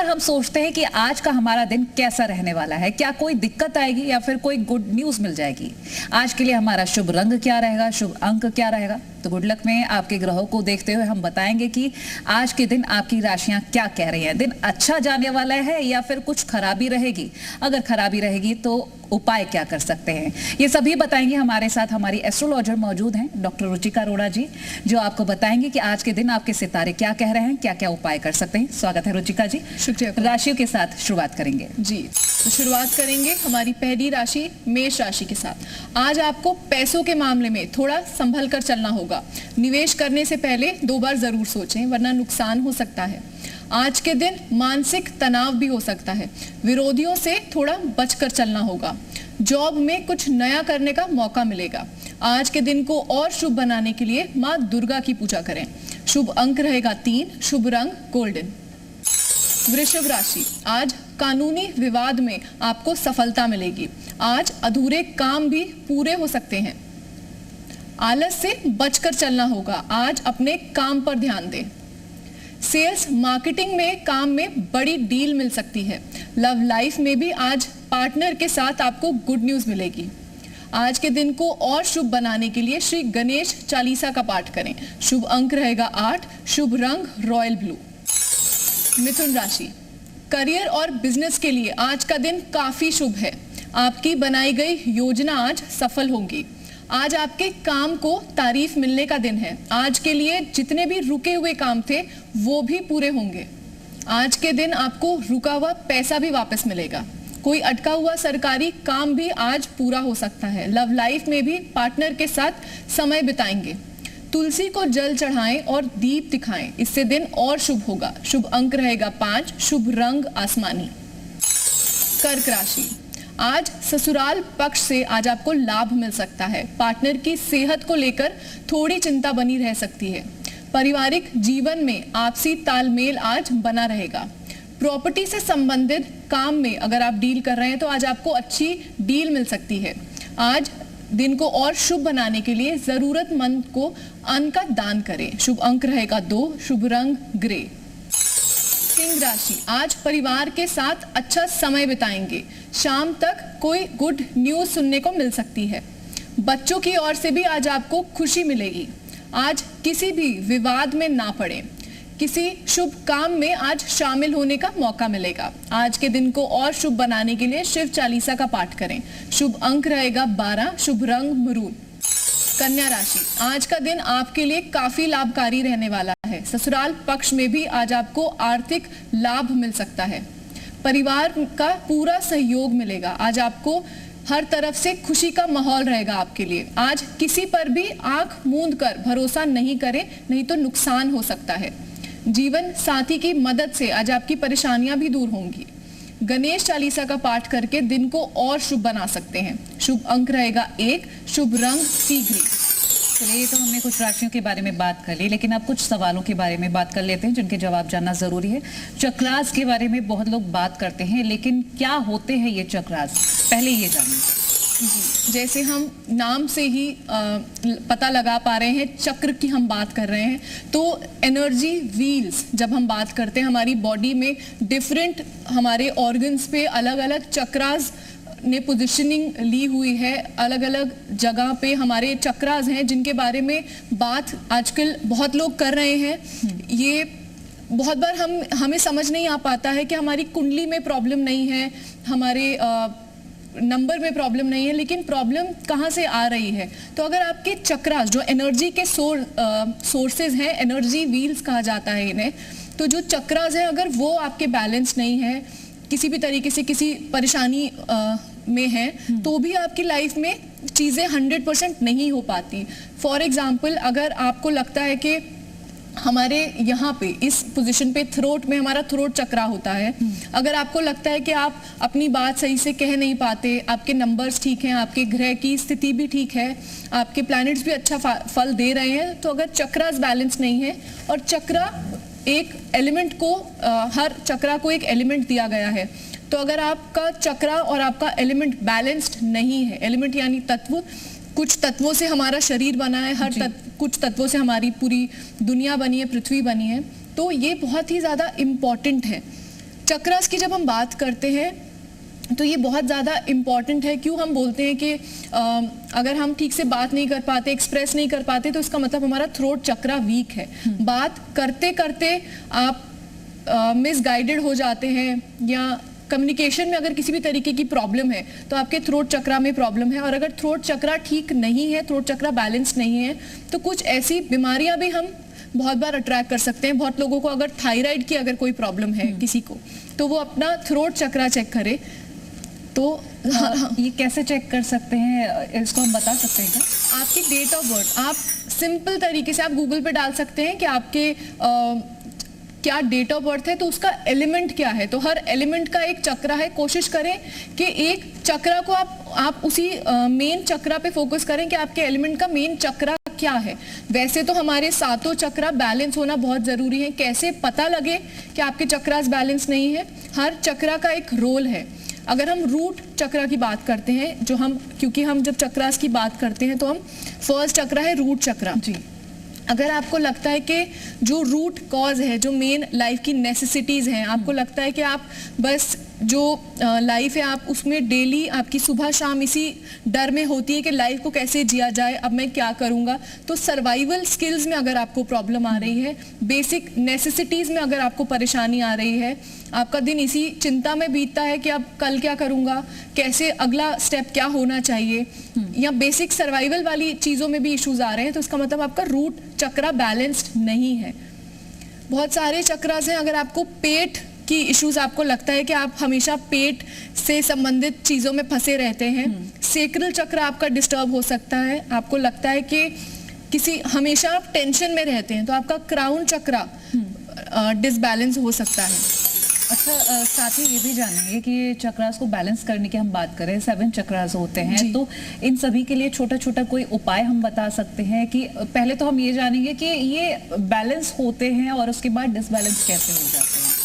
पर हम सोचते हैं कि आज का हमारा दिन कैसा रहने वाला है, क्या कोई दिक्कत आएगी या फिर कोई गुड न्यूज मिल जाएगी। आज के लिए हमारा शुभ रंग क्या रहेगा, शुभ अंक क्या रहेगा। तो गुड लक में आपके ग्रहों को देखते हुए हम बताएंगे कि आज के दिन आपकी राशियां क्या कह रही हैं। दिन अच्छा जाने वाला है या फिर कुछ खराबी रहेगी। अगर खराबी रहेगी तो उपाय क्या कर सकते हैं, ये सभी बताएंगे। हमारे साथ हमारी एस्ट्रोलॉजर मौजूद हैं डॉक्टर रुचिका अरोड़ा जी, जो आपको बताएंगे कि आज के दिन आपके सितारे क्या कह रहे हैं, क्या क्या उपाय कर सकते हैं। स्वागत है रुचिका जी। शुक्रिया। राशियों के साथ शुरुआत करेंगे जी, तो शुरुआत करेंगे हमारी पहली राशि मेष राशि के साथ। आज आपको पैसों के मामले में थोड़ा संभल कर चलना होगा। निवेश करने से पहले 2 बार जरूर सोचें, वरना नुकसान हो सकता है। आज के दिन मानसिक तनाव भी हो सकता है। विरोधियों से थोड़ा बचकर चलना होगा। जॉब में कुछ नया करने का मौका मिलेगा। आज के दिन को और शुभ बनाने के लिए माँ दुर्गा की पूजा करें। शुभ अंक रहेगा 3, शुभ रंग गोल्डन। वृषभ राशि, आज कानूनी विवाद में आपको सफलता मिलेगी। आज अधूरे काम भी पूरे हो सकते हैं। आलस से बचकर चलना होगा। आज अपने काम पर ध्यान दें। सेल्स मार्केटिंग में काम में बड़ी डील मिल सकती है। लव लाइफ में भी आज पार्टनर के साथ आपको गुड न्यूज मिलेगी। आज के दिन को और शुभ बनाने के लिए श्री गणेश चालीसा का पाठ करें। शुभ अंक रहेगा 8, शुभ रंग रॉयल ब्लू। मिथुन राशि, करियर और बिजनेस के लिए आज का दिन काफी शुभ है। आपकी बनाई गई योजना आज सफल होगी। आज आपके काम को तारीफ मिलने का दिन है। आज के लिए जितने भी रुके हुए काम थे वो भी पूरे होंगे। आज के दिन आपको रुका हुआ पैसा भी वापस मिलेगा। कोई अटका हुआ सरकारी काम भी आज पूरा हो सकता है। लव लाइफ में भी पार्टनर के साथ समय बिताएंगे। तुलसी को जल चढ़ाएं और दीप दिखाएं, इससे दिन और शुभ होगा। शुभ अंक रहेगा 5, शुभ रंग आसमानी। कर्क राशि, आज ससुराल पक्ष से आज आपको लाभ मिल सकता है। पार्टनर की सेहत को लेकर थोड़ी चिंता बनी रह सकती है। पारिवारिक जीवन में आपसी तालमेल आज बना रहेगा। प्रॉपर्टी से संबंधित काम में अगर आप डील कर रहे हैं तो आज आपको अच्छी डील मिल सकती है। आज दिन को और शुभ बनाने के लिए जरूरतमंद को अन्न का दान करें। शुभ अंक रहेगा 2, शुभ रंग ग्रे। सिंह राशि, आज परिवार के साथ अच्छा समय बिताएंगे। शाम तक कोई गुड न्यूज सुनने को मिल सकती है। बच्चों की ओर से भी आज आपको खुशी मिलेगी। आज किसी भी विवाद में ना पड़े। किसी शुभ काम में आज शामिल होने का मौका मिलेगा। आज के दिन को और शुभ बनाने के लिए शिव चालीसा का पाठ करें। शुभ अंक रहेगा 12, शुभ रंग मरून। कन्या राशि, आज का दिन आपके लिए काफी लाभकारी रहने वाला है। ससुराल पक्ष में भी आज आपको आर्थिक लाभ मिल सकता है। परिवार का पूरा सहयोग मिलेगा। आज आपको हर तरफ से खुशी का माहौल रहेगा आपके लिए। आज किसी पर भी आंख मूंद कर भरोसा नहीं करें, नहीं तो नुकसान हो सकता है। जीवन साथी की मदद से आज आपकी परेशानियां भी दूर होंगी। गणेश चालीसा का पाठ करके दिन को और शुभ बना सकते हैं। शुभ अंक रहेगा 1, शुभ रंग सी ग्रीन। चलिए, तो हमने कुछ राशियों के बारे में बात कर ली, लेकिन अब कुछ सवालों के बारे में बात कर लेते हैं जिनके जवाब जानना जरूरी है। चक्रास के बारे में बहुत लोग बात करते हैं, लेकिन क्या होते हैं ये चक्रास, पहले ये जानें। जी, जैसे हम नाम से ही पता लगा पा रहे हैं, चक्र की हम बात कर रहे हैं, तो एनर्जी व्हील्स जब हम बात करते हैं, हमारी बॉडी में डिफरेंट हमारे ऑर्गन्स पे अलग अलग चक्रास ने पोजीशनिंग ली हुई है। अलग अलग जगह पे हमारे चक्रास हैं जिनके बारे में बात आजकल बहुत लोग कर रहे हैं। ये बहुत बार हमें समझ नहीं आ पाता है कि हमारी कुंडली में प्रॉब्लम नहीं है, हमारे नंबर में प्रॉब्लम नहीं है, लेकिन प्रॉब्लम कहाँ से आ रही है। तो अगर आपके चक्रास जो एनर्जी के सोर्सेज हैं, एनर्जी व्हील्स कहा जाता है इन्हें, तो जो चक्रास हैं अगर वो आपके बैलेंस नहीं है, किसी भी तरीके से किसी परेशानी में है, तो भी आपकी लाइफ में चीज़ें 100% नहीं हो पाती। फॉर एग्जाम्पल, अगर आपको लगता है कि हमारे यहाँ पे इस पोजीशन पे थ्रोट में हमारा थ्रोट चक्रा होता है, अगर आपको लगता है कि आप अपनी बात सही से कह नहीं पाते, आपके नंबर्स ठीक हैं, आपके ग्रह की स्थिति भी ठीक है, आपके प्लैनेट्स भी अच्छा फल दे रहे हैं, तो अगर चक्रास बैलेंस नहीं है, और चक्रा एक एलिमेंट को हर चक्रा को एक एलिमेंट दिया गया है, तो अगर आपका चक्रा और आपका एलिमेंट बैलेंस्ड नहीं है, एलिमेंट यानी तत्व, कुछ तत्वों से हमारा शरीर बना है, कुछ तत्वों से हमारी पूरी दुनिया बनी है, पृथ्वी बनी है, तो ये बहुत ही ज़्यादा इम्पॉर्टेंट है। चक्रास की जब हम बात करते हैं तो ये बहुत ज़्यादा इम्पॉर्टेंट है। क्यों हम बोलते हैं कि अगर हम ठीक से बात नहीं कर पाते, एक्सप्रेस नहीं कर पाते, तो इसका मतलब हमारा थ्रोट चक्रा वीक है। बात करते करते आप मिसगाइडेड हो जाते हैं, या कम्युनिकेशन में अगर किसी भी तरीके की प्रॉब्लम है तो आपके थ्रोट चक्रा में प्रॉब्लम है। और अगर थ्रोट चक्रा ठीक नहीं है, थ्रोट चक्रा बैलेंस नहीं है, तो कुछ ऐसी बीमारियां भी हम बहुत बार अट्रैक्ट कर सकते हैं। बहुत लोगों को अगर थायराइड की अगर कोई प्रॉब्लम है किसी को, तो वो अपना थ्रोट चक्रा चेक करे। तो ये कैसे चेक कर सकते हैं, इसको हम बता सकते हैं क्या? आपकी डेट ऑफ बर्थ आप सिंपल तरीके से आप गूगल पे डाल सकते हैं कि आपके क्या डेट ऑफ बर्थ है, तो उसका एलिमेंट क्या है। तो हर एलिमेंट का एक चक्रा है। कोशिश करें कि एक चक्रा को आप उसी मेन चक्रा पे फोकस करें कि आपके एलिमेंट का मेन चक्रा क्या है। वैसे तो हमारे सातों चक्रा बैलेंस होना बहुत जरूरी है। कैसे पता लगे कि आपके चक्रास बैलेंस नहीं है? हर चक्रा का एक रोल है। अगर हम रूट चक्रा की बात करते हैं, क्योंकि हम जब चक्रास की बात करते हैं तो हम फर्स्ट चक्रा है रूट चक्रा जी। अगर आपको लगता है कि जो रूट कॉज है, जो मेन लाइफ की नेसेसिटीज हैं, आपको लगता है कि आप बस जो लाइफ है आप उसमें डेली आपकी सुबह शाम इसी डर में होती है कि लाइफ को कैसे जिया जाए, अब मैं क्या करूंगा, तो सर्वाइवल स्किल्स में अगर आपको प्रॉब्लम आ रही है, बेसिक नेसेसिटीज में अगर आपको परेशानी आ रही है, आपका दिन इसी चिंता में बीतता है कि अब कल क्या करूंगा, कैसे अगला स्टेप क्या होना चाहिए, या बेसिक सर्वाइवल वाली चीजों में भी इश्यूज आ रहे हैं, तो इसका मतलब आपका रूट चक्रा बैलेंस्ड नहीं है। बहुत सारे चक्रास हैं। अगर आपको पेट की इश्यूज, आपको लगता है कि आप हमेशा पेट से संबंधित चीजों में फंसे रहते हैं, सेक्रल चक्र आपका डिस्टर्ब हो सकता है, आपको लगता है कि हमेशा आप टेंशन में रहते हैं, तो आपका क्राउन चक्रा डिसबैलेंस हो सकता है। अच्छा, साथ ही ये भी जानेंगे कि चक्रास को बैलेंस करने की हम बात करें, 7 चक्रास होते हैं, तो इन सभी के लिए छोटा छोटा कोई उपाय हम बता सकते हैं कि पहले तो हम ये जानेंगे कि ये बैलेंस होते हैं और उसके बाद डिसबैलेंस कैसे हो जाते हैं।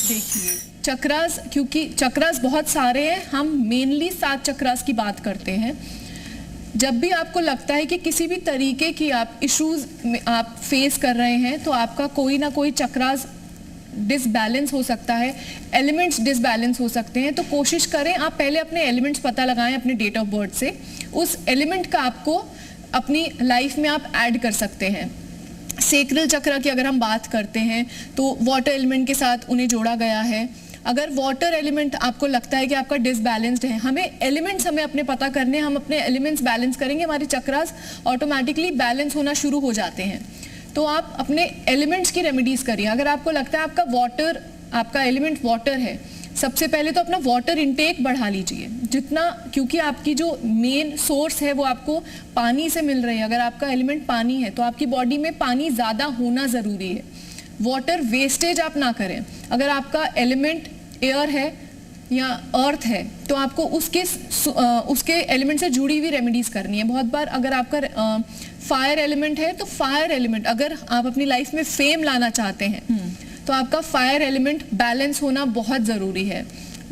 देखिए, चक्रास, क्योंकि चक्रास बहुत सारे हैं, हम मेनली 7 चक्रास की बात करते हैं। जब भी आपको लगता है कि किसी भी तरीके की आप इश्यूज आप फेस कर रहे हैं, तो आपका कोई ना कोई चक्रास डिसबैलेंस हो सकता है, एलिमेंट्स डिसबैलेंस हो सकते हैं, तो कोशिश करें आप पहले अपने एलिमेंट्स पता लगाएं अपने डेट ऑफ बर्थ से। उस एलिमेंट का आपको अपनी लाइफ में आप ऐड कर सकते हैं। सेक्रल चक्र की अगर हम बात करते हैं तो वाटर एलिमेंट के साथ उन्हें जोड़ा गया है। अगर वाटर एलिमेंट आपको लगता है कि आपका डिसबैलेंस्ड है, हमें एलिमेंट्स अपने पता करने, हम अपने एलिमेंट्स बैलेंस करेंगे, हमारे चक्रास ऑटोमेटिकली बैलेंस होना शुरू हो जाते हैं। तो आप अपने एलिमेंट्स की रेमेडीज करिए। अगर आपको लगता है आपका एलिमेंट वाटर है, सबसे पहले तो अपना वाटर इनटेक बढ़ा लीजिए जितना, क्योंकि आपकी जो मेन सोर्स है वो आपको पानी से मिल रही है। अगर आपका एलिमेंट पानी है तो आपकी बॉडी में पानी ज़्यादा होना ज़रूरी है। वाटर वेस्टेज आप ना करें। अगर आपका एलिमेंट एयर है या अर्थ है तो आपको उसके एलिमेंट से जुड़ी हुई रेमेडीज करनी है। बहुत बार अगर आपका फायर एलिमेंट है तो फायर एलिमेंट, अगर आप अपनी लाइफ में फेम लाना चाहते हैं तो आपका फायर एलिमेंट बैलेंस होना बहुत ज़रूरी है।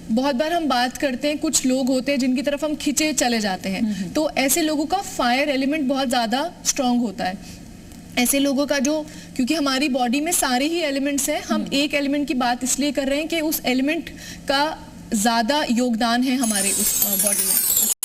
बहुत बार हम बात करते हैं, कुछ लोग होते हैं जिनकी तरफ हम खिंचे चले जाते हैं, तो ऐसे लोगों का फायर एलिमेंट बहुत ज़्यादा स्ट्रांग होता है। ऐसे लोगों का क्योंकि हमारी बॉडी में सारे ही एलिमेंट्स हैं, हम एक एलिमेंट की बात इसलिए कर रहे हैं कि उस एलिमेंट का ज़्यादा योगदान है हमारे उस बॉडी में।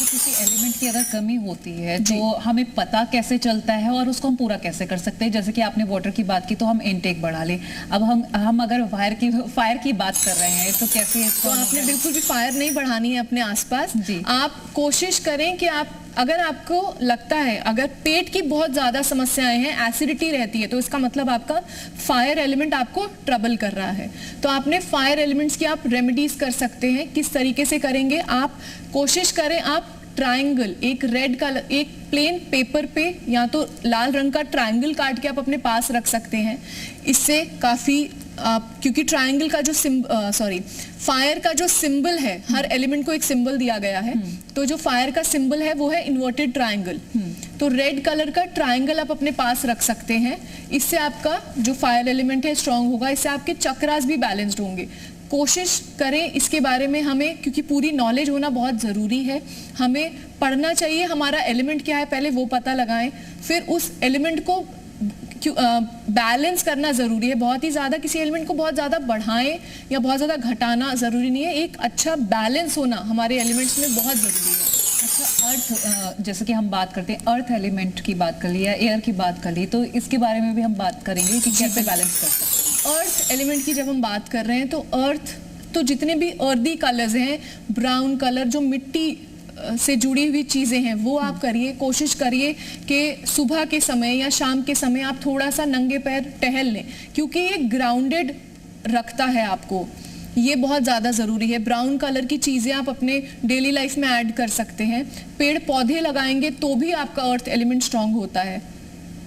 किसी एलिमेंट की अगर कमी होती है तो हमें पता कैसे चलता है और उसको हम पूरा कैसे कर सकते हैं? जैसे कि आपने वाटर की बात की तो हम इनटेक बढ़ा लें। अब हम अगर फायर की बात कर रहे हैं तो कैसे इसको? तो आपने बिल्कुल भी फायर नहीं बढ़ानी है अपने आसपास। आप कोशिश करें कि अगर आपको लगता है, अगर पेट की बहुत ज़्यादा समस्याएं हैं, एसिडिटी रहती है, तो इसका मतलब आपका फायर एलिमेंट आपको ट्रबल कर रहा है। तो आपने फायर एलिमेंट्स की आप रेमेडीज कर सकते हैं। किस तरीके से करेंगे? आप कोशिश करें, आप ट्रायंगल, एक रेड कलर, एक प्लेन पेपर पे या तो लाल रंग का ट्रायंगल काट के आप अपने पास रख सकते हैं। इससे काफ़ी क्योंकि ट्रायंगल का जो फायर का जो सिंबल है, हर एलिमेंट को एक सिंबल दिया गया है, तो जो फायर का सिंबल है वो है इन्वर्टेड ट्रायंगल। तो रेड कलर का ट्रायंगल आप अपने पास रख सकते हैं। इससे आपका जो फायर एलिमेंट है स्ट्रांग होगा, इससे आपके चक्रास भी बैलेंस्ड होंगे। कोशिश करें इसके बारे में, हमें क्योंकि पूरी नॉलेज होना बहुत ज़रूरी है, हमें पढ़ना चाहिए हमारा एलिमेंट क्या है, पहले वो पता लगाएं, फिर उस एलिमेंट को बैलेंस करना जरूरी है। बहुत ही ज्यादा किसी एलिमेंट को बहुत ज्यादा बढ़ाएं या बहुत ज्यादा घटाना जरूरी नहीं है। एक अच्छा बैलेंस होना हमारे एलिमेंट्स में बहुत जरूरी है। अच्छा, अर्थ, जैसे कि हम बात करते हैं अर्थ एलिमेंट की बात कर ली या एयर की बात कर ली, तो इसके बारे में भी हम बात करेंगे कि कैसे बैलेंस कर सकते हैं। अर्थ एलिमेंट की जब हम बात कर रहे हैं तो अर्थ तो जितने भी अर्दी कलर्स हैं, ब्राउन कलर, जो मिट्टी से जुड़ी हुई चीजें हैं, वो आप करिए। कोशिश करिए कि सुबह के समय या शाम के समय आप थोड़ा सा नंगे पैर टहल लें, क्योंकि ये ग्राउंडेड रखता है आपको। ये बहुत ज़्यादा ज़रूरी है। ब्राउन कलर की चीज़ें आप अपने डेली लाइफ में ऐड कर सकते हैं। पेड़ पौधे लगाएंगे तो भी आपका अर्थ एलिमेंट स्ट्रांग होता है।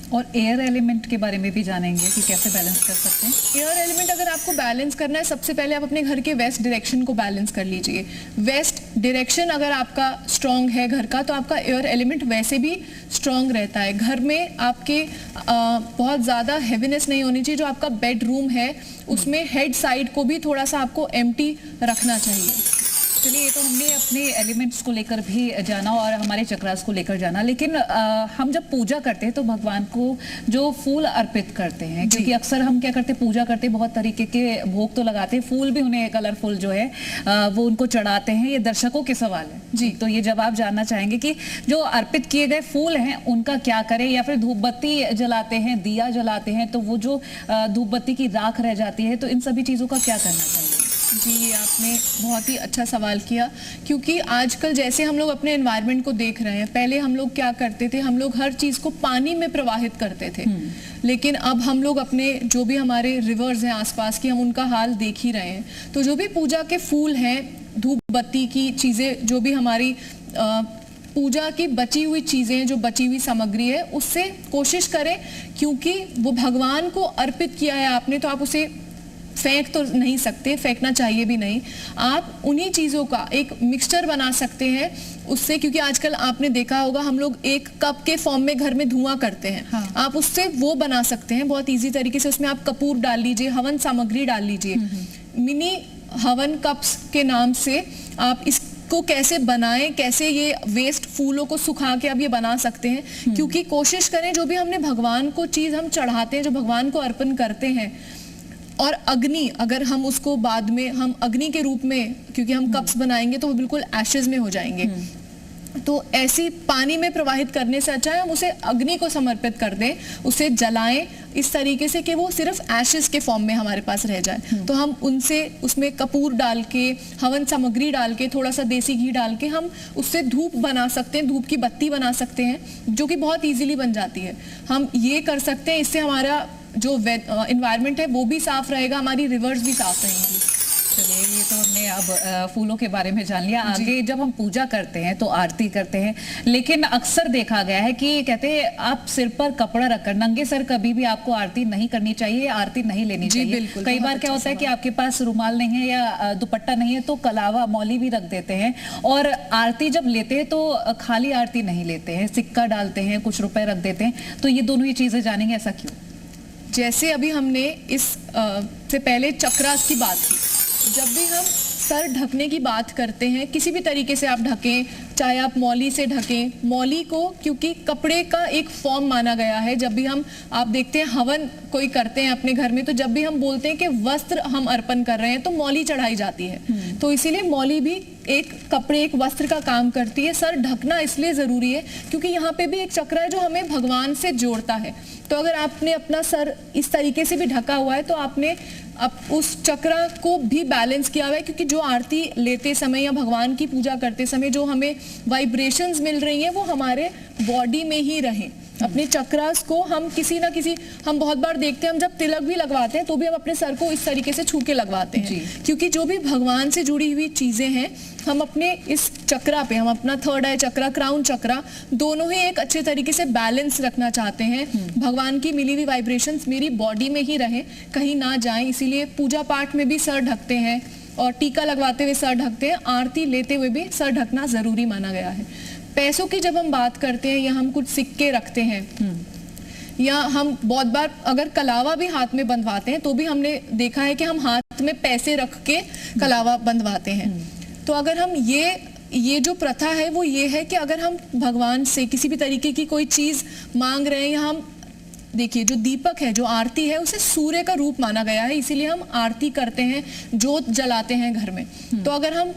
और एयर एलिमेंट के बारे में भी जानेंगे कि कैसे बैलेंस कर सकते हैं। एयर एलिमेंट अगर आपको बैलेंस करना है, सबसे पहले आप अपने घर के वेस्ट डायरेक्शन को बैलेंस कर लीजिए। वेस्ट डायरेक्शन अगर आपका स्ट्रांग है घर का, तो आपका एयर एलिमेंट वैसे भी स्ट्रांग रहता है। घर में आपके बहुत ज़्यादा हैवीनेस नहीं होनी चाहिए। जो आपका बेडरूम है उसमें हेड साइड को भी थोड़ा सा आपको एम्प्टी रखना चाहिए। चलिए, ये तो हमने अपने एलिमेंट्स को लेकर भी जाना और हमारे चक्रास को लेकर जाना, लेकिन हम जब पूजा करते हैं तो भगवान को जो फूल अर्पित करते हैं, क्योंकि अक्सर हम क्या करते हैं, पूजा करते हैं, बहुत तरीके के भोग तो लगाते हैं, फूल भी उन्हें कलरफुल जो है वो उनको चढ़ाते हैं। ये दर्शकों के सवाल है जी, तो ये जवाब जानना चाहेंगे कि जो अर्पित किए गए फूल हैं उनका क्या करें, या फिर धूप बत्ती जलाते हैं, दिया जलाते हैं, तो वो जो धूप बत्ती की राख रह जाती है, तो इन सभी चीज़ों का क्या करना चाहिए। जी, ये आपने बहुत ही अच्छा सवाल किया, क्योंकि आजकल जैसे हम लोग अपने एनवायरनमेंट को देख रहे हैं, पहले हम लोग क्या करते थे, हम लोग हर चीज़ को पानी में प्रवाहित करते थे, लेकिन अब हम लोग अपने जो भी हमारे रिवर्स हैं आसपास की, हम उनका हाल देख ही रहे हैं। तो जो भी पूजा के फूल हैं, धूप बत्ती की चीज़ें, जो भी हमारी पूजा की बची हुई चीज़ें, जो बची हुई सामग्री है, उससे कोशिश करें, क्योंकि वो भगवान को अर्पित किया है आपने, तो आप उसे फेंक तो नहीं सकते, फेंकना चाहिए भी नहीं। आप उन्हीं चीज़ों का एक मिक्सचर बना सकते हैं उससे, क्योंकि आजकल आपने देखा होगा हम लोग एक कप के फॉर्म में घर में धुआं करते हैं। हाँ। आप उससे वो बना सकते हैं बहुत इजी तरीके से। उसमें आप कपूर डाल लीजिए, हवन सामग्री डाल लीजिए। मिनी हवन कप्स के नाम से आप इसको कैसे बनाएं, कैसे ये वेस्ट फूलों को सुखा के आप ये बना सकते हैं। क्योंकि कोशिश करें, जो भी हमने भगवान को चीज़ हम चढ़ाते हैं, जो भगवान को अर्पण करते हैं, और अग्नि, अगर हम उसको बाद में हम अग्नि के रूप में, क्योंकि हम कप्स बनाएंगे तो वो बिल्कुल एशेज में हो जाएंगे, तो ऐसी पानी में प्रवाहित करने से अच्छा है हम उसे अग्नि को समर्पित कर दें, उसे जलाएं इस तरीके से कि वो सिर्फ एशेज के फॉर्म में हमारे पास रह जाए। तो हम उनसे उसमें कपूर डाल के, हवन सामग्री डाल के, थोड़ा सा देसी घी डाल के हम उससे धूप बना सकते हैं, धूप की बत्ती बना सकते हैं, जो कि बहुत ईजिली बन जाती है। हम ये कर सकते हैं, इससे हमारा जो एनवायरनमेंट है वो भी साफ रहेगा, हमारी रिवर्स भी साफ रहेंगी। चलिए, ये तो हमने अब फूलों के बारे में जान लिया। आगे जब हम पूजा करते हैं तो आरती करते हैं, लेकिन अक्सर देखा गया है कि कहते हैं आप सिर पर कपड़ा रखकर, नंगे सर कभी भी आपको आरती नहीं करनी चाहिए, आरती नहीं लेनी चाहिए। कई बार क्या होता है कि आपके पास रुमाल नहीं है या दुपट्टा नहीं है तो कलावा, मौली भी रख देते हैं, और आरती जब लेते हैं तो खाली आरती नहीं लेते हैं, सिक्का डालते हैं, कुछ रुपए रख देते हैं। तो ये दोनों ही चीजें जानेंगे, ऐसा क्यों। जैसे अभी हमने इस से पहले चक्रास की बात की, जब भी हम सर ढकने की बात करते हैं, किसी भी तरीके से आप ढकें, चाहे आप मौली से ढकें, मौली को क्योंकि कपड़े का एक फॉर्म माना गया है। जब भी हम, आप देखते हैं हवन कोई करते हैं अपने घर में, तो जब भी हम बोलते हैं कि वस्त्र हम अर्पण कर रहे हैं तो मौली चढ़ाई जाती है। तो इसीलिए मौली भी एक कपड़े, एक वस्त्र का काम करती है। सर ढकना इसलिए जरूरी है क्योंकि यहाँ पे भी एक चक्र है जो हमें भगवान से जोड़ता है। तो अगर आपने अपना सर इस तरीके से भी ढका हुआ है तो आपने अब उस चक्र को भी बैलेंस किया हुआ है, क्योंकि जो आरती लेते समय या भगवान की पूजा करते समय जो हमें वाइब्रेशंस मिल रही हैं वो हमारे बॉडी में ही रहें। अपने चक्रास को हम किसी ना किसी, हम बहुत बार देखते हैं, हम जब तिलक भी लगवाते हैं तो भी हम अपने सर को इस तरीके से छू के लगवाते हैं, क्योंकि जो भी भगवान से जुड़ी हुई चीजें हैं हम अपने इस चक्रा पे, हम अपना थर्ड आई चक्रा, क्राउन चक्रा, दोनों ही एक अच्छे तरीके से बैलेंस रखना चाहते हैं। भगवान की मिली हुई वाइब्रेशंस मेरी बॉडी में ही रहे, कहीं ना जाए, इसीलिए पूजा पाठ में भी सर ढकते हैं और टीका लगवाते हुए सर ढकते हैं, आरती लेते हुए भी सर ढकना जरूरी माना गया है। पैसों की जब हम बात करते हैं या हम कुछ सिक्के रखते हैं, या हम बहुत बार अगर कलावा भी हाथ में बंधवाते हैं तो भी हमने देखा है कि हम हाथ में पैसे रख के कलावा बंधवाते हैं। तो अगर हम ये जो प्रथा है वो ये है कि अगर हम भगवान से किसी भी तरीके की कोई चीज मांग रहे हैं या हम देखिए जो दीपक है, जो आरती है, उसे सूर्य का रूप माना गया है, इसीलिए हम आरती करते हैं, जोत जलाते हैं घर में। तो अगर हम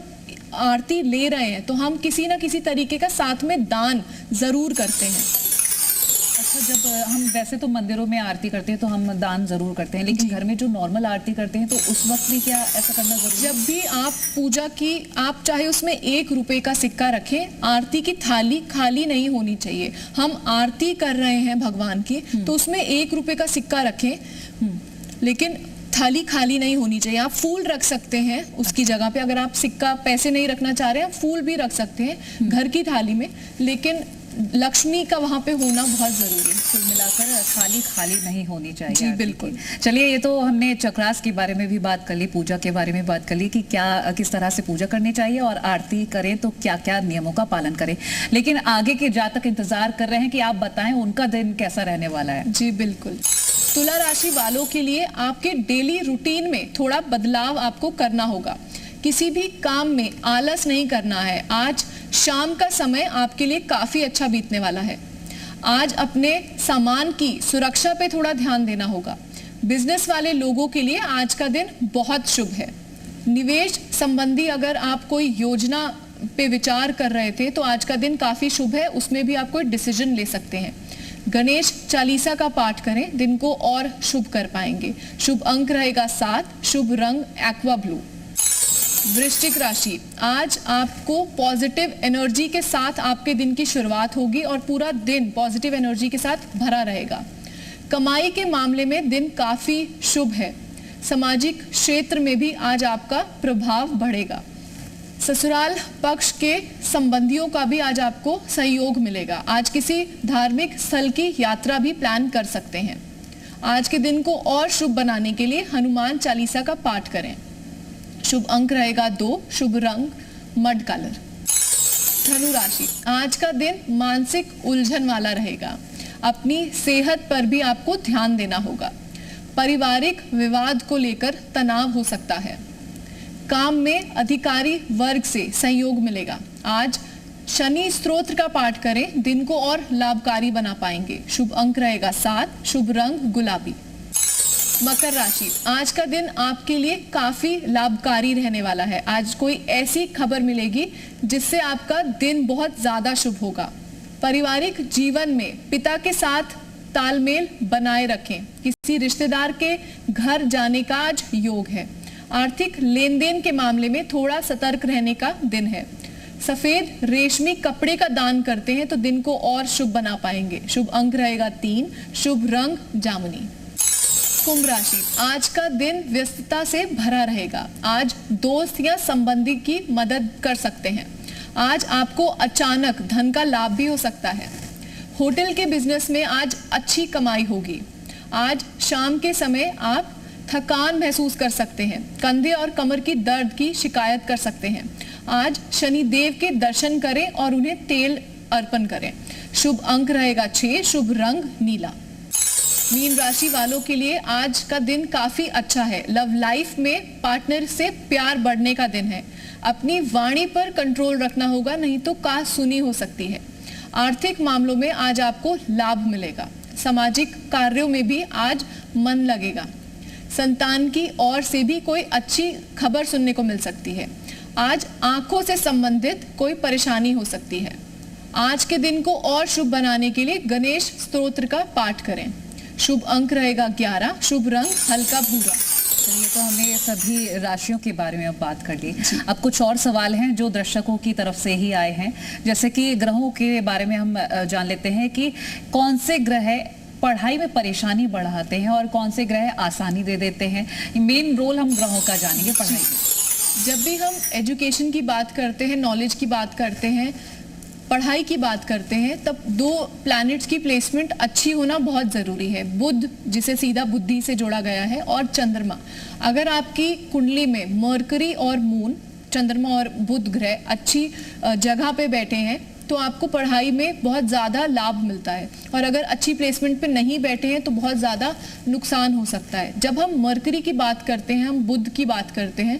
आरती ले रहे हैं तो हम किसी ना किसी तरीके का साथ में दान जरूर करते हैं। अच्छा, जब हम वैसे तो मंदिरों में आरती करते हैं तो हम दान जरूर करते हैं, लेकिन घर में जो नॉर्मल आरती करते हैं तो उस वक्त भी क्या ऐसा करना जरूरी है? जब भी आप पूजा की, आप चाहे उसमें 1 रुपए का सिक्का रखें, आरती की थाली खाली नहीं होनी चाहिए। हम आरती कर रहे हैं भगवान की तो उसमें 1 रुपए का सिक्का रखें, लेकिन थाली खाली नहीं होनी चाहिए। आप फूल रख सकते हैं उसकी जगह पे, अगर आप सिक्का पैसे नहीं रखना चाह रहे हैं, आप फूल भी रख सकते हैं घर की थाली में, लेकिन लक्ष्मी का वहां पे होना बहुत जरूरी है। कुल मिलाकर थाली खाली नहीं होनी चाहिए। जी बिल्कुल। चलिए, ये तो हमने चक्रास के बारे में भी बात कर ली, पूजा के बारे में बात कर ली कि क्या किस तरह से पूजा करनी चाहिए और आरती करें तो क्या क्या नियमों का पालन करें, लेकिन आगे के जा तक इंतजार कर रहे हैं कि आप बताएं उनका दिन कैसा रहने वाला है। जी बिल्कुल। तुला राशि वालों के लिए आपके डेली रूटीन में थोड़ा बदलाव आपको करना होगा। किसी भी काम में आलस नहीं करना है। आज शाम का समय आपके लिए काफी अच्छा बीतने वाला है। आज अपने सामान की सुरक्षा पे थोड़ा ध्यान देना होगा। बिजनेस वाले लोगों के लिए आज का दिन बहुत शुभ है। निवेश संबंधी अगर आप कोई योजना पे विचार कर रहे थे तो आज का दिन काफी शुभ है, उसमें भी आप कोई डिसीजन ले सकते हैं। गणेश चालीसा का पाठ करें, दिन को और शुभ कर पाएंगे। शुभ अंक रहेगा 7, शुभ रंग एक्वा ब्लू। वृश्चिक राशि, आज आपको पॉजिटिव एनर्जी के साथ आपके दिन की शुरुआत होगी और पूरा दिन पॉजिटिव एनर्जी के साथ भरा रहेगा। कमाई के मामले में दिन काफी शुभ है। सामाजिक क्षेत्र में भी आज आपका प्रभाव बढ़ेगा। ससुराल पक्ष के संबंधियों का भी आज आपको सहयोग मिलेगा। आज किसी धार्मिक स्थल की यात्रा भी प्लान कर सकते हैं। आज के दिन को और शुभ बनाने के लिए हनुमान चालीसा का पाठ करें। शुभ अंक रहेगा 2, शुभ रंग मड कलर। धनु राशि, आज का दिन मानसिक उलझन वाला रहेगा। अपनी सेहत पर भी आपको ध्यान देना होगा। पारिवारिक विवाद को लेकर तनाव हो सकता है। काम में अधिकारी वर्ग से सहयोग मिलेगा। आज शनि स्तोत्र का पाठ करें, दिन को और लाभकारी बना पाएंगे। शुभ अंक रहेगा 7, शुभ रंग गुलाबी। मकर राशि, आज का दिन आपके लिए काफी लाभकारी रहने वाला है। आज कोई ऐसी खबर मिलेगी जिससे आपका दिन बहुत ज्यादा शुभ होगा। पारिवारिक जीवन में पिता के साथ तालमेल बनाए रखें। किसी रिश्तेदार के घर जाने का आज योग है। आर्थिक लेन देन के मामले में थोड़ा सतर्क रहने का दिन है। सफेद रेशमी कपड़े का दान करते हैं तो दिन को और शुभ बना पाएंगे। शुभ अंक रहेगा 3, शुभ रंग जामुनी। कुंभ राशि, आज का दिन व्यस्तता से भरा रहेगा। आज दोस्त या संबंधी की मदद कर सकते हैं। आज आपको अचानक धन का लाभ भी हो सकता है। होटल के बिजनेस में आज अच्छी कमाई होगी। आज शाम के समय आप थकान महसूस कर सकते हैं। कंधे और कमर की दर्द की शिकायत कर सकते हैं। आज शनि देव के दर्शन करें और उन्हें तेल अर्पण करें। शुभ अंक रहेगा 6, शुभ रंग नीला। मीन राशि वालों के लिए आज का दिन काफी अच्छा है। लव लाइफ में पार्टनर से प्यार बढ़ने का दिन है। अपनी वाणी पर कंट्रोल रखना होगा, नहीं तो कहा सुनी हो सकती है। आर्थिक मामलों में आज आपको लाभ मिलेगा। सामाजिक कार्यों में भी आज मन लगेगा। संतान की ओर से भी कोई अच्छी खबर सुनने को मिल सकती है। आज आंखों से संबंधित कोई परेशानी हो सकती है। आज के दिन को और शुभ बनाने के लिए गणेश स्तोत्र का पाठ करें। शुभ अंक रहेगा 11, शुभ रंग हल्का भूरा। चलिए, तो हमने सभी राशियों के बारे में अब बात कर ली। अब कुछ और सवाल हैं जो दर्शकों की तरफ से ही आए हैं, जैसे कि ग्रहों के बारे में हम जान लेते हैं कि कौन से ग्रह पढ़ाई में परेशानी बढ़ाते हैं और कौन से ग्रह आसानी दे देते हैं। मेन रोल हम ग्रहों का जानेंगे पढ़ाई में। जब भी हम एजुकेशन की बात करते हैं, नॉलेज की बात करते हैं, पढ़ाई की बात करते हैं, तब 2 प्लैनेट्स की प्लेसमेंट अच्छी होना बहुत जरूरी है। बुध, जिसे सीधा बुद्धि से जोड़ा गया है, और चंद्रमा। अगर आपकी कुंडली में मरकरी और मून, चंद्रमा और बुध ग्रह अच्छी जगह पे बैठे हैं तो आपको पढ़ाई में बहुत ज़्यादा लाभ मिलता है। और अगर अच्छी प्लेसमेंट पे नहीं बैठे हैं तो बहुत ज़्यादा नुकसान हो सकता है। जब हम मरकरी की बात करते हैं, हम बुध की बात करते हैं,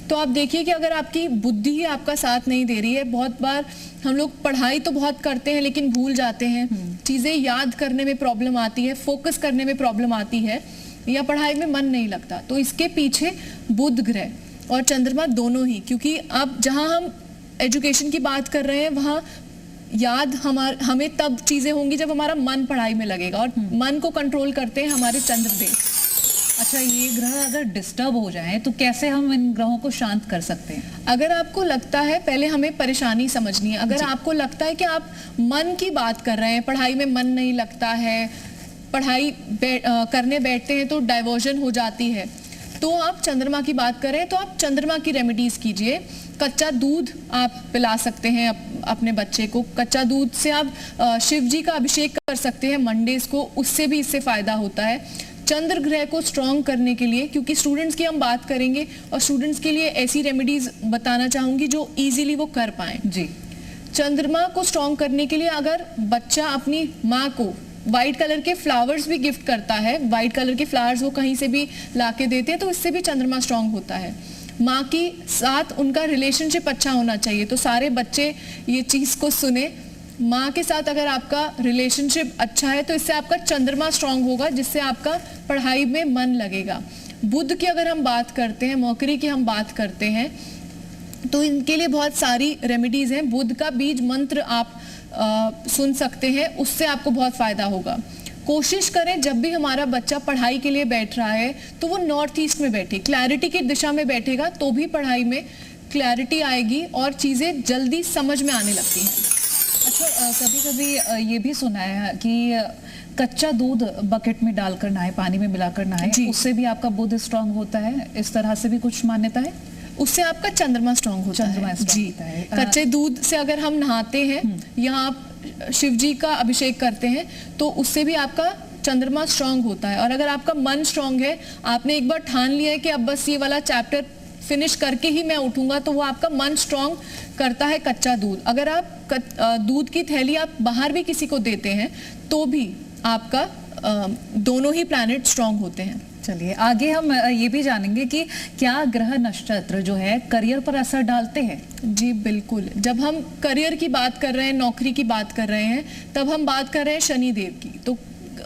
तो आप देखिए कि अगर आपकी बुद्धि ही आपका साथ नहीं दे रही है, बहुत बार हम लोग पढ़ाई तो बहुत करते हैं लेकिन भूल जाते हैं, चीजें याद करने में प्रॉब्लम आती है, फोकस करने में प्रॉब्लम आती है, या पढ़ाई में मन नहीं लगता, तो इसके पीछे बुध ग्रह और चंद्रमा दोनों ही, क्योंकि अब जहां हम एजुकेशन की बात कर रहे हैं वहां याद हमें तब चीजें होंगी जब हमारा मन पढ़ाई में लगेगा, और मन को कंट्रोल करते हैं हमारे चंद्रदेव। अच्छा, ये ग्रह अगर डिस्टर्ब हो जाए तो कैसे हम इन ग्रहों को शांत कर सकते हैं? अगर आपको लगता है, पहले हमें परेशानी समझनी है, अगर आपको लगता है कि आप मन की बात कर रहे हैं, पढ़ाई में मन नहीं लगता है, पढ़ाई करने बैठते हैं तो डाइवर्जन हो जाती है, तो आप चंद्रमा की बात करें तो आप चंद्रमा की रेमेडीज कीजिए। कच्चा दूध आप पिला सकते हैं अपने बच्चे को, कच्चा दूध से आप शिव जी का अभिषेक कर सकते हैं मंडेज को, उससे भी इससे फायदा होता है। चंद्र ग्रह को स्ट्रॉन्ग करने के लिए, क्योंकि स्टूडेंट्स की हम बात करेंगे और स्टूडेंट्स के लिए ऐसी रेमेडीज बताना चाहूंगी जो इजीली वो कर पाए। जी, चंद्रमा को स्ट्रॉन्ग करने के लिए अगर बच्चा अपनी माँ को व्हाइट कलर के फ्लावर्स भी गिफ्ट करता है, व्हाइट कलर के फ्लावर्स वो कहीं से भी लाके देते हैं, तो इससे भी चंद्रमा स्ट्रॉन्ग होता है। माँ की साथ उनका रिलेशनशिप अच्छा होना चाहिए, तो सारे बच्चे ये चीज को सुने, माँ के साथ अगर आपका रिलेशनशिप अच्छा है तो इससे आपका चंद्रमा स्ट्रांग होगा, जिससे आपका पढ़ाई में मन लगेगा। बुध की अगर हम बात करते हैं, मरकरी की हम बात करते हैं, तो इनके लिए बहुत सारी रेमेडीज हैं। बुध का बीज मंत्र आप सुन सकते हैं, उससे आपको बहुत फायदा होगा। कोशिश करें जब भी हमारा बच्चा पढ़ाई के लिए बैठ रहा है तो वो नॉर्थ ईस्ट में बैठे, क्लैरिटी की दिशा में बैठेगा तो भी पढ़ाई में क्लैरिटी आएगी और चीजें जल्दी समझ में आने लगती हैं। अच्छा, कभी कभी ये भी सुना है कि कच्चा दूध बकेट में डालकर नहाए, पानी में मिलाकर नहाए, उससे भी आपका बुध स्ट्रांग होता है, इस तरह से भी कुछ मान्यता है? उससे आपका चंद्रमा स्ट्रांग होता है। जी, कच्चे दूध से अगर हम नहाते हैं या आप शिव जी का अभिषेक करते हैं तो उससे भी आपका चंद्रमा स्ट्रांग होता है। और अगर आपका मन स्ट्रांग है, आपने एक बार ठान लिया है कि अब बस ये वाला चैप्टर फिनिश करके ही मैं उठूंगा, तो वो आपका मन स्ट्रांग करता है कच्चा दूध। अगर आप दूध की थैली आप बाहर भी किसी को देते हैं तो भी आपका दोनों ही प्लैनेट स्ट्रांग होते हैं। चलिए आगे हम ये भी जानेंगे कि क्या ग्रह नक्षत्र जो है करियर पर असर डालते हैं? जी बिल्कुल, जब हम करियर की बात कर रहे हैं, नौकरी की बात कर रहे हैं, तब हम बात कर रहे हैं शनिदेव की। तो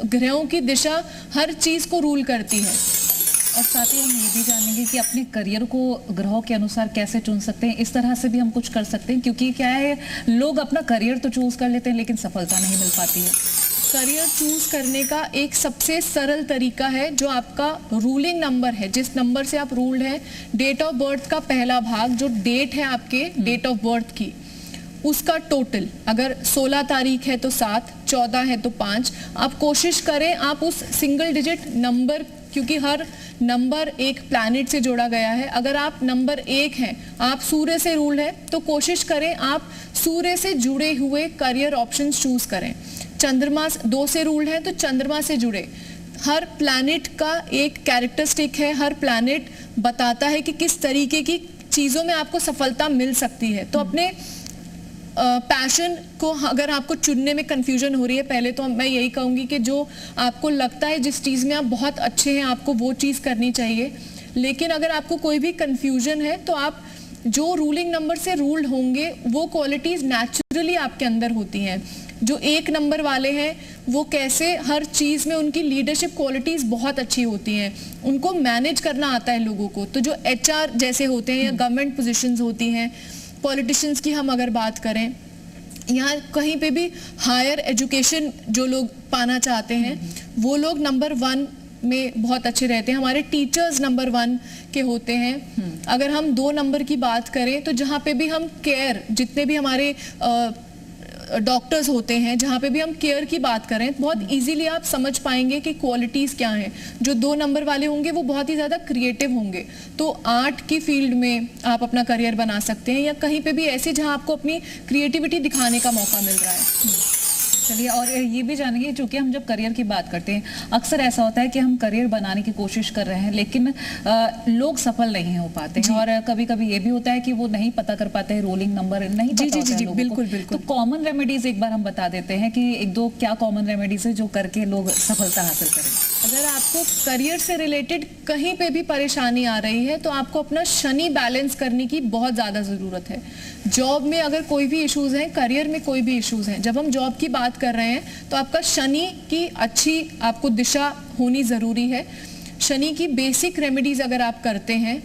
ग्रहों की दिशा हर चीज को रूल करती है। और साथ ही हम ये भी जानेंगे कि अपने करियर को ग्रहों के अनुसार कैसे चुन सकते हैं, इस तरह से भी हम कुछ कर सकते हैं, क्योंकि क्या है, लोग अपना करियर तो चूज कर लेते हैं लेकिन सफलता नहीं मिल पाती है। करियर चूज करने का एक सबसे सरल तरीका है, जो आपका रूलिंग नंबर है, जिस नंबर से आप रूल्ड हैं, डेट ऑफ बर्थ का पहला भाग, जो डेट है आपके डेट ऑफ बर्थ की, उसका टोटल, अगर 16 तारीख है तो 7, 14 है तो 5, आप कोशिश करें आप उस सिंगल डिजिट नंबर, क्योंकि हर नंबर एक प्लैनेट से जोड़ा गया है। अगर आप नंबर 1 हैं, आप सूर्य से रूल्ड है, तो कोशिश करें आप सूर्य से जुड़े हुए करियर ऑप्शंस चूज करें। चंद्रमा 2 से रूल्ड है तो चंद्रमा से जुड़े, हर प्लैनेट का एक कैरेक्टरिस्टिक है, हर प्लैनेट बताता है कि किस तरीके की चीजों में आपको सफलता मिल सकती है। तो अपने पैशन को अगर आपको चुनने में कंफ्यूजन हो रही है, पहले तो मैं यही कहूंगी कि जो आपको लगता है जिस चीज में आप बहुत अच्छे हैं, आपको वो चीज करनी चाहिए। लेकिन अगर आपको कोई भी कंफ्यूजन है तो आप जो रूलिंग नंबर से रूल्ड होंगे वो क्वालिटीज नेचुरली आपके अंदर होती हैं। जो 1 नंबर वाले हैं वो कैसे हर चीज में उनकी लीडरशिप क्वालिटीज बहुत अच्छी होती हैं, उनको मैनेज करना आता है लोगों को। तो जो HR जैसे होते हैं या गवर्नमेंट पोजीशंस होती हैं, पॉलिटिशियंस की हम अगर बात करें, यहाँ कहीं पे भी हायर एजुकेशन जो लोग पाना चाहते हैं वो लोग नंबर 1 में बहुत अच्छे रहते हैं। हमारे टीचर्स नंबर 1 के होते हैं। अगर हम 2 नंबर की बात करें तो जहाँ पे भी हम केयर, जितने भी हमारे डॉक्टर्स होते हैं, जहाँ पे भी हम केयर की बात करें, बहुत इजीली आप समझ पाएंगे कि क्वालिटीज क्या हैं। जो 2 नंबर वाले होंगे वो बहुत ही ज्यादा क्रिएटिव होंगे, तो आर्ट की फील्ड में आप अपना करियर बना सकते हैं, या कहीं पे भी ऐसे जहाँ आपको अपनी क्रिएटिविटी दिखाने का मौका मिल रहा है। चलिए, और ये भी जानेंगे, चूंकि हम जब करियर की बात करते हैं अक्सर ऐसा होता है कि हम करियर बनाने की कोशिश कर रहे हैं लेकिन लोग सफल नहीं हो पाते हैं, और कभी कभी ये भी होता है कि वो नहीं पता कर पाते हैं, रोलिंग नंबर नहीं पता होता है लोगों बिल्कुल को। बिल्कुल। तो कॉमन रेमेडीज एक बार हम बता देते हैं कि एक दो क्या कॉमन रेमेडीज है जो करके लोग सफलता हासिल करें। अगर आपको करियर से रिलेटेड कहीं पे भी परेशानी आ रही है तो आपको अपना शनि बैलेंस करने की बहुत ज़्यादा ज़रूरत है। जॉब में अगर कोई भी इश्यूज हैं, करियर में कोई भी इश्यूज हैं, जब हम जॉब की बात कर रहे हैं तो आपका शनि की अच्छी आपको दिशा होनी ज़रूरी है। शनि की बेसिक रेमेडीज अगर आप करते हैं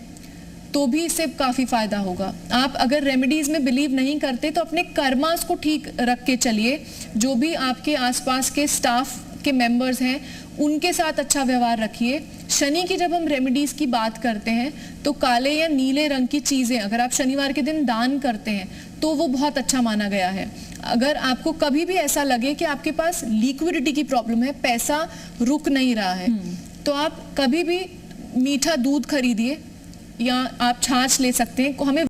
तो भी इससे काफ़ी फायदा होगा। आप अगर रेमेडीज में बिलीव नहीं करते तो अपने कर्मास को ठीक रख के चलिए। जो भी आपके आसपास के स्टाफ के मेंबर्स हैं उनके साथ अच्छा व्यवहार रखिए। शनि की जब हम रेमेडीज की बात करते हैं तो काले या नीले रंग की चीज़ें अगर आप शनिवार के दिन दान करते हैं तो वो बहुत अच्छा माना गया है। अगर आपको कभी भी ऐसा लगे कि आपके पास लिक्विडिटी की प्रॉब्लम है, पैसा रुक नहीं रहा है, तो आप कभी भी मीठा दूध खरीदिए या आप छाछ ले सकते हैं। हमें